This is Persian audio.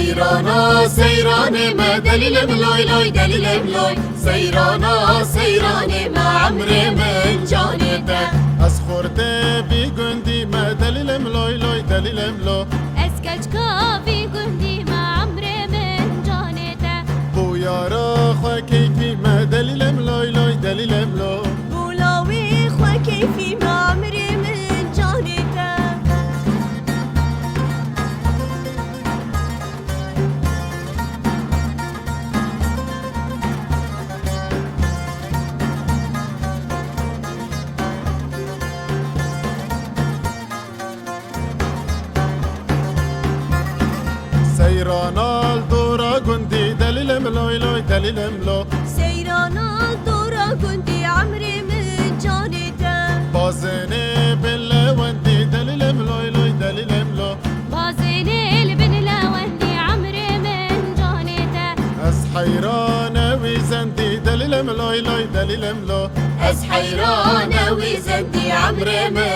سيرانا سيراني ما دليل ملوي لوي دليل ملوي سيرانا سيراني ما عمري من جانته اسخورته بي گندی ما دلیل ملوی لوی دلیل ملو اسكتشكا في قندي ما عمري من جانته بو یارا خو کیفی ما دلیل ملوی لوی دلیل ملو بولاوي خوا كيفي ما عمري من جانته سیرانا الدورا گندی دلیل ملوی لوی دلیل ملو سيرانا الدورة قندي عمري من جانته بازنه بلوندی دلیل ملوی لوی دلیل ملو بازيني البن لوندي عمري من جانته از حیران ویزندی دلیل ملوی لوی دلیل ملو أس حيرانة وزندي عمري من